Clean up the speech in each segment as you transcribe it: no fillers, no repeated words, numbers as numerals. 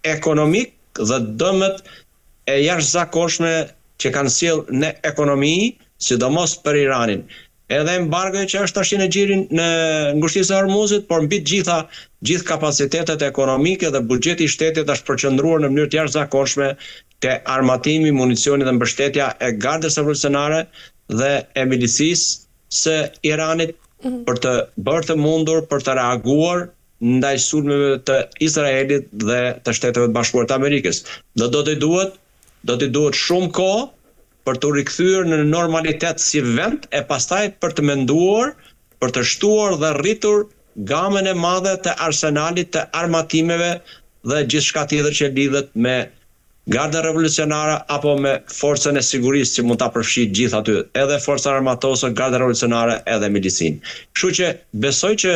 ekonomik dhe dëmet e jashtëzakonshme që kanë sjell në ekonomi, sidomos për Iranin. Edhe embargoja që është tash në xhirin në ngushtisë e Hormuzit, por mbi gjithë kapacitetet ekonomike dhe buxheti i shtetit është përqendruar në mënyrë të jashtëzakonshme te armatimi, municioni dhe mbështetja e Gardës Revolucionare dhe e milicisë së Iranit për të bërë të mundur për të reaguar ndaj sulmeve të Izraelit dhe të Shteteve të Bashkuara të Amerikës. Do t'i duhet shumë kohë për të rikthyer në normalitet si vend e pastaj për të menduar, për të shtuar dhe rritur gamën e madhe të arsenalit të armatimeve dhe gjithçka tjetër që lidhet me Garda Revolucionare apo me forcën e sigurisë që mund ta përfshijë gjithë aty, edhe forcat armatose, Garda Revolucionare edhe milicin. Kështu që besoj që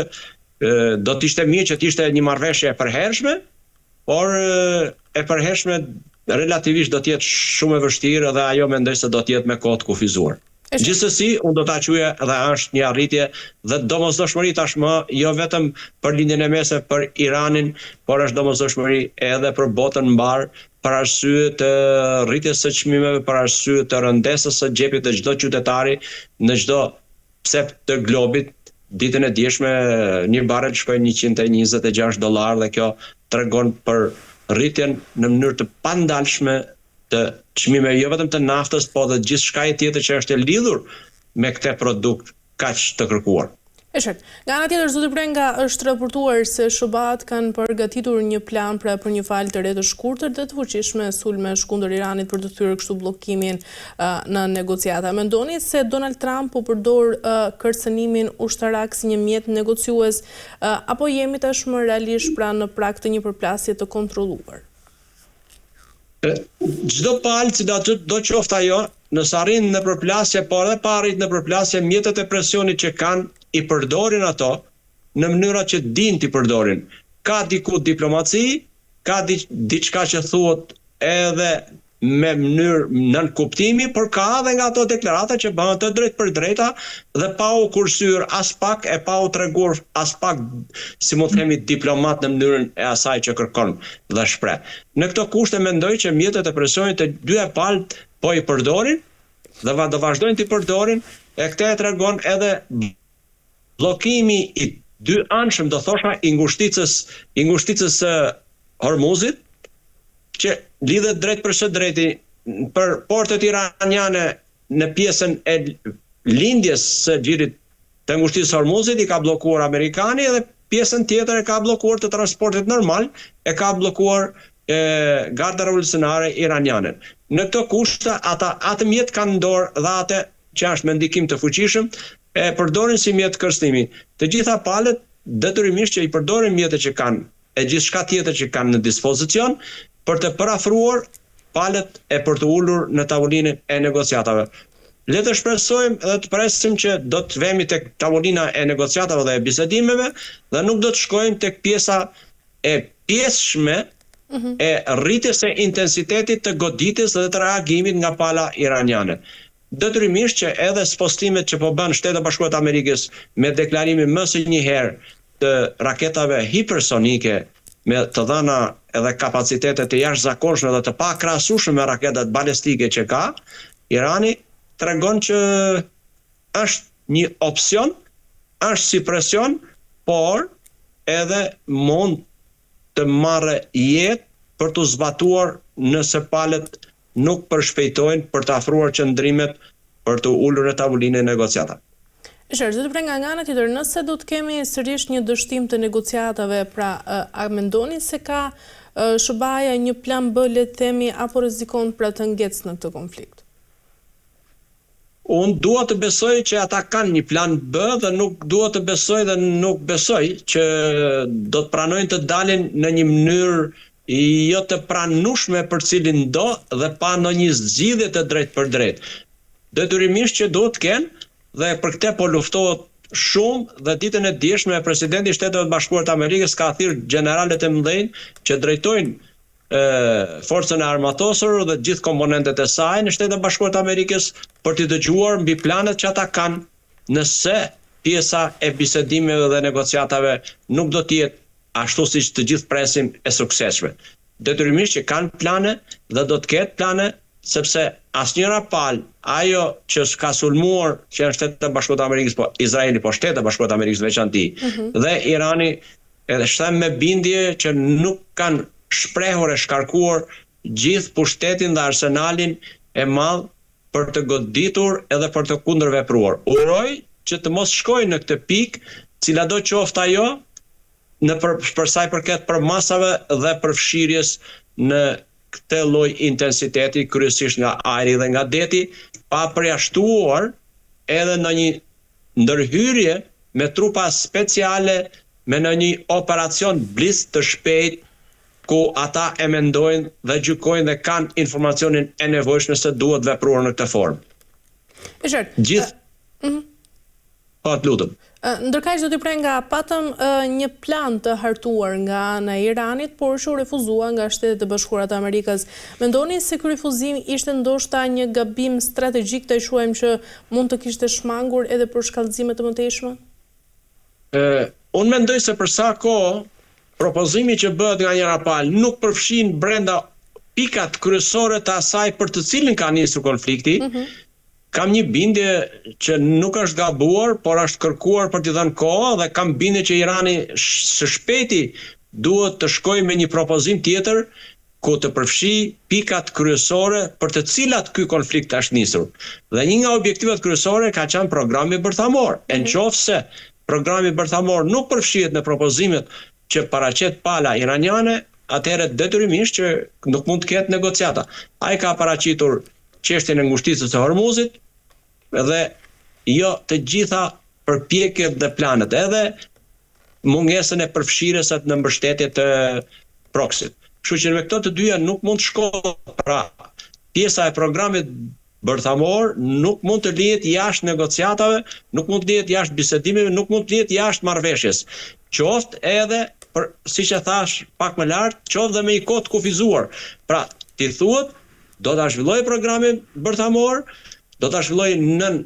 do të ishte mirë që të ishte një marrëveshje e përhershme, por e përhershme relativisht do të jetë shumë e vështirë dhe ajo mendoj se do të jetë me kohë të kufizuar. Gjithsesi, unë do ta quaja dhe është një arritje dhe domosdoshmëri tashmë jo vetëm për lindjen e mesme për Iranin, por është domosdoshmëri edhe për botën mbar, për arsye të rritjes së çmimeve, për arsye të rëndesës së xhepit të çdo qytetari në çdo psep të globit. Ditën e djeshme një barel shkoi $126 dhe kjo tregon për rritjen në mënyrë të pandalshme të çmimeve jo vetëm të naftës, po dhe gjithçka tjetër që është e lidhur me këtë produkt kaq të kërkuar. E qartë. Nga ana tjetër, zoti Prenga, është raportuar se SHBA-t kanë përgatitur një plan për një falë të re të shkurtër dhe të fuqishme sulmesh kundër Iranit për të thyer kështu bllokimin në negociata. Mendoni se Donald Trump po përdor kërcënimin ushtarak si një mjet negociues apo jemi tashmë realisht në prag të një përplasje të kontrolluar? Çdo palë që do qoftë ajo, nëse arrin në përplasje, por edhe pa arrit në përplasje, mjetet e presionit që kanë i përdorin ato në mënyra që din t'i përdorin. Ka diku diplomaci, ka diçka që thuhet edhe me mënyrë nën kuptimi, por ka edhe nga ato deklarata që bëhen të drejt për drejta dhe pa u kursyer as pak e pa u treguar as pak, si mund të themi, diplomat në mënyrën e asaj që kërkon dhe shpreh. Në këto kushte mendoj që mjetet e presionit të dyja palët po i përdorin dhe do vazhdojnë t'i përdorin, e këtë e tregon edhe bllokimi i dy anshëm, do thosha, i ngushticës së Hormuzit, që lidhet drejt për së drejti për portet iraniane në pjesën e lindjes së xhirit të ngushticës së Hormuzit i ka bllokuar amerikani dhe pjesën tjetër e ka bllokuar të transportit normal, e ka bllokuar Garda Revolucionare iraniane. Në këto kushte atë mjet kanë në dorë dhe atë që është me ndikim të fuqishëm e përdorin si mjet kërcënimi. Të gjitha palët detyrimisht që i përdorin mjetet që kanë e gjithçka tjetër që kanë në dispozicion për të parafruar palët e për të ulur në tavolinën e negociatave. Le të shpresojmë dhe të presim që do të vemi tek tavolina e negociatave dhe e bisedimeve dhe nuk do të shkojmë tek pjesa e pjesshme e rritjes së intensitetit të goditjes dhe të reagimit nga pala iraniane. Detyrimisht që edhe spostimet që po bën Shtetet e Bashkuara të Amerikës me deklarimin më së një herë të raketave hipersonike me të dhëna edhe kapacitete të jashtëzakonshme dhe të pakrahasueshme me raketat balistike që ka, Irani tregon që është një opsion, është si presion, por edhe mund të marrë jetë për të zbatuar nëse palët nuk përshpejtojnë për të afruar qëndrimet për të ulur në tavolinën e negociatave. Zoti Prenga, nga ana tjetër, nëse do të kemi sërish një dështim të negociatave, pra a mendoni se ka SHBA-ja një plan B, le të themi, apo rrezikon pra të ngecë në këtë konflikt? Unë dua të besoj që ata kanë një plan B dhe nuk dua të besoj dhe nuk besoj që do të pranojnë të dalin në një mënyrë jo të pranueshme për cilin do dhe pa ndonjë zgjidhje të drejtë për drejtë. Detyrimisht që duhet të kenë dhe për këtë po luftohet shumë dhe ditën e djeshme presidenti i Shteteve të Bashkuara të Amerikës ka thirrur generalet e mëdhenj që drejtojnë forcën e armatosur dhe gjithë komponentet e saj në Shtetet e Bashkuara të Amerikës për t'i dëgjuar mbi planet që ata kanë nëse pjesa e bisedimeve dhe negociatave nuk do të jetë ashtu siç të gjithë presim e suksesshme. detyrimisht që kanë plane dhe do të ketë plane, sepse asnjëra palë, ajo që ka sulmuar që janë Shtetet e Bashkuara të Amerikës, po Izraeli, po Shtetet e Bashkuara të Amerikës veçanti, dhe Irani, edhe them me bindje që nuk kanë shprehur e shkarkuar gjithë pushtetin dhe arsenalin e madh për të goditur edhe për të kundërvepruar. Uroj që të mos shkojnë në këtë pikë, cilado qoftë ajo, për sa i përket për masave dhe përfshirjes në këtë lloj intensiteti, kryesisht nga ajri dhe nga deti, pa përjashtuar edhe në një ndërhyrje me trupa speciale, me në një operacion blis të shpejt, ku ata e mendojnë dhe gjykojnë dhe kanë informacionin e nevojshëm se duhet vepruar në këtë formë. Gjithë po të lutem. Ndërkaq do t'i prenga patëm një plan të hartuar nga ana e Iranit, por që u refuzua nga Shtetet e Bashkuara të Amerikës. Mendoni se ky refuzim ishte ndoshta një gabim strategjik, të quajmë, që mund të kishte shmangur edhe për shkallëzime të mëtejshme? Unë mendoj se për sa kohë propozimi që bëhet nga njëra palë nuk përfshin brenda pikat kryesore të asaj për të cilin ka nisur konflikti. Kam një bindje që nuk është gabuar, por është kërkuar për t'i dhënë kohë, dhe kam bindje që Irani së shpejti duhet të shkojë me një propozim tjetër ku të përfshi pikat kryesore për të cilat ky konflikt është nisur. Dhe një nga objektivat kryesore ka qenë programi bërthamor. Nëse programi bërthamor nuk përfshihet në propozimet që paraqet pala iraniane, atëherë detyrimisht që nuk mund të ketë negociata. Ai ka paraqitur çështjen e ngushticës së Hormuzit dhe jo të gjitha përpjekjet dhe planet, edhe mungesën e përfshirjes në mbështetje të proxyt. Kështu që me këto të dyja nuk mund të shkojë. Pra, pjesa e programit bërthamor nuk mund të lihet jashtë negociatave, nuk mund të lihet jashtë bisedimeve, nuk mund të lihet jashtë marrëveshjes. Qoftë edhe për, siç e thash pak më lart, qoftë dhe me një kohë të kufizuar. Pra, ti thuhet do ta zhvilloj programin bërthamor, do ta zhvilloj nën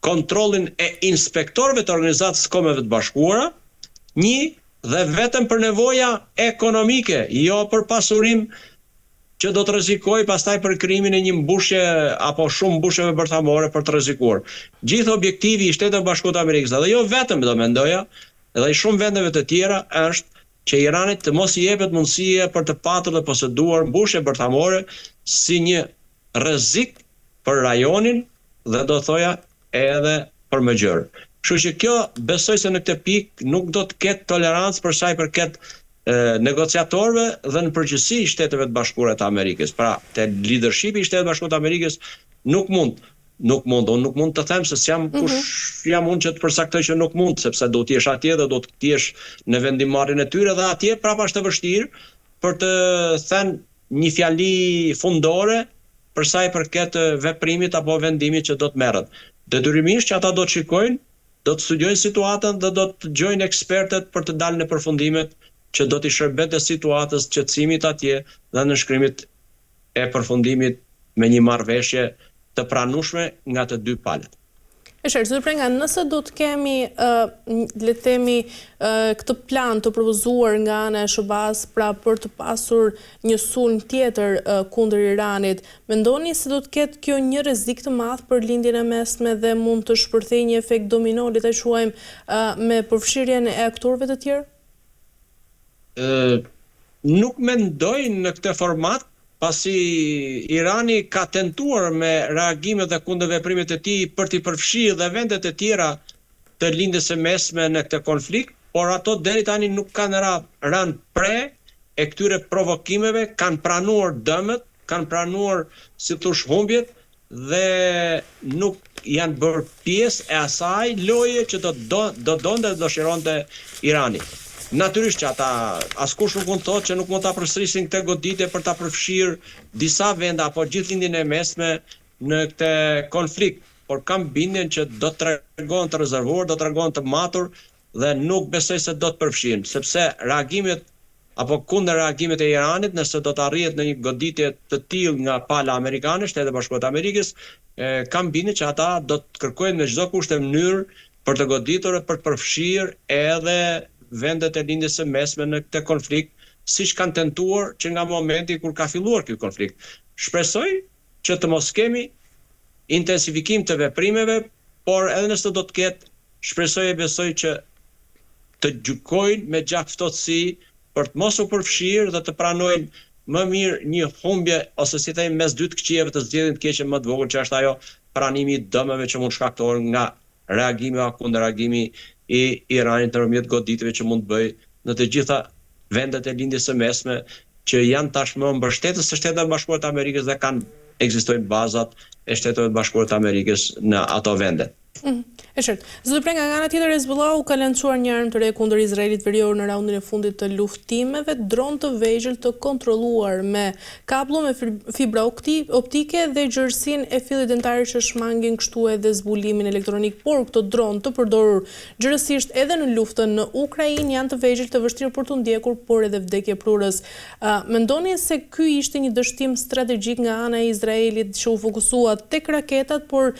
kontrollin e inspektorëve të Organizatës Kombeve të Bashkuara, dhe vetëm për nevoja ekonomike, jo për pasurim që do të rrezikoj pastaj për krimin e një mbushje apo shumë mbushjeve bërthamore për të rrezikuar. Gjithë objektivi i Shteteve Bashkuara të Amerikës, dhe jo vetëm do mendoja, edhe i shumë vendeve të tjera, është që Iranit të mos i jepet mundësia për të patur dhe poseduar mbushje bërthamore si një rrezik për rajonin dhe do thoja edhe për më gjërë. Kështu që kjo besoj se në këtë pikë nuk do të ketë tolerancë për sa i përket negociatorëve dhe në përgjithësi Shteteve të Bashkuara të Amerikës. Pra, te leadershipi i Shteteve të Bashkuara të Amerikës nuk mund, unë nuk mund të them se jam kush jam unë që të përsaktoj që nuk mund, sepse do të jesh atje dhe do të jesh në vendimarrjen e tyre, dhe atje prapa është e vështirë për të thënë një fjali fundore për sa i përket veprimit apo vendimit që do të merret. Detyrimisht që ata do të shikojnë, do të studiojnë situatën dhe do të gjojnë ekspertet për të dalë në përfundimet që do t'i shërbetë situatës, qetësimit atje dhe nënshkrimit e përfundimit me një marrëveshje të pranueshme nga të dy palët. Zoti Prenga, nëse do të kemi, le të themi, këtë plan të propozuar nga ana e SBA-s, pra për të pasur një sulm tjetër kundër Iranit, mendoni se do të ketë kjo një rrezik të madh për lindjen e mesme dhe mund të shpërthejë një efekt domino, le ta quajmë, me përfshirjen e aktorëve të tjerë? Nuk mendoj në këtë format, pasi Irani ka tentuar me reagimet dhe kundërveprimet e tij për t'i përfshirë dhe vendet e tjera të lindjes së mesme në këtë konflikt, por ato deri tani nuk kanë rënë pre e këtyre provokimeve, kanë pranuar dëmet, kanë pranuar, si thosh, humbjet dhe nuk janë bërë pjesë e asaj loje që do donte dhe dëshironte Irani. Natyrisht që ata askush nuk mund të thotë që nuk mund ta përsërisin këtë goditje për ta përfshirë disa vende apo gjithë lindjen e mesme në këtë konflikt, por kam bindjen që do të tregon të rezervuar, do të tregon të matur dhe nuk besoj se do të përfshihen, sepse reagimet apo kundër reagimet e Iranit, nëse do të arrihet në një goditje të tillë nga pala amerikane, Shtetet e Bashkuara të Amerikës, kam bindjen që ata do të kërkojnë me çdo kusht e mënyrë për të goditur e për të përfshirë edhe vendet e lindjes së mesme në këtë konflikt, siç kanë tentuar që nga momenti kur ka filluar ky konflikt. Shpresoj që të mos kemi intensifikim të veprimeve, por edhe nëse do të ketë, shpresoj e besoj që të gjykojnë me gjaktësi për të mos u përfshirë dhe të pranojnë më mirë një humbje ose si thënë mes dy të këqijeve të zgjedhjen të keqe më të vogël, që është ajo pranimi i dëmeve që mund shkaktohen nga reagimi apo kundërreagimi i Iranit nëpërmjet goditjeve që mund të bëjë në të gjitha vendet e lindjes së mesme që janë tashmë mbështetës së Shteteve Bashkuara të Amerikës dhe ekzistojnë bazat e Shteteve Bashkuara të Amerikës në ato vende. E qartë. Zoti Prenga, nga ana tjetër Hezbollahu ka lançuar një armë të re kundër Izraelit verior në raundin e fundit të luftimeve, dron të vegjël të kontrolluar me kablo me fibra optike dhe gjerësinë e fillit dentare që shmangin kështu edhe zbulimin elektronik, por këto dron të përdorur gjërësisht edhe në luftën në Ukrainë janë të vegjël, të vështirë për të ndjekur, por edhe vdekje prurës. Mendoni se ky ishte një dështim strategjik nga ana e Izraelit që u fokusua tek raketat, por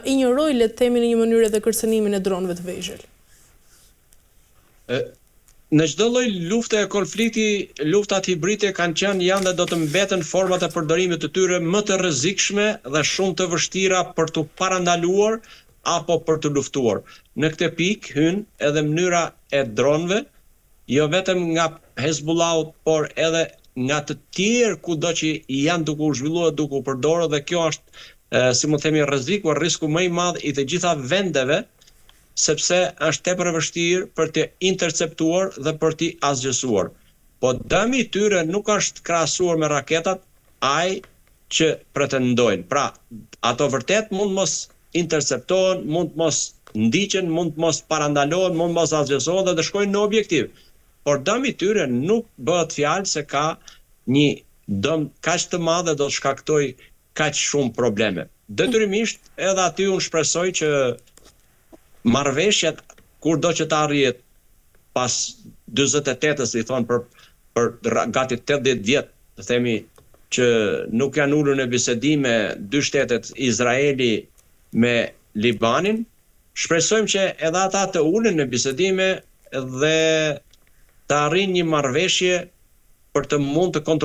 injoroi, le të themi, në një mënyrë edhe kërcënimin e dronëve të vegjël? Në çdo lloj lufte e konflikti, luftat hibride janë dhe do të mbeten format e përdorimit të tyre më të rrezikshme dhe shumë të vështira për të parandaluar apo për të luftuar. Në këtë pikë hyn edhe mënyra e dronëve, jo vetëm nga Hezbollahu, por edhe nga të tjerë kudo që janë duke u zhvilluar, duke u përdorur, dhe kjo është si mund të themi rreziku, risku më i madh i të gjitha vendeve, sepse është tepër e vështirë për të interceptuar dhe për të asgjësuar. Po dëmi i tyre nuk është krahasuar me raketat, ai që pretendojnë. Pra, ato vërtet mund mos interceptohen, mund mos ndiqen, mund mos parandalohen, mund mos asgjësohen dhe të shkojnë në objektiv. Por dëmi i tyre nuk bëhet fjalë se ka një dëm kaq të madh dhe do të shkaktojë kaq shumë probleme. Detyrimisht edhe aty unë shpresoj që marrëveshjet kur do që të arrihet pas 48-s, i thon për gati 80 vjet, të themi që nuk janë ulur në bisedime dy shtetet, Izraeli me Libanin, shpresojmë që edhe ata të ulen në bisedime dhe të arrijnë një marrëveshje për të mund të kontrolluar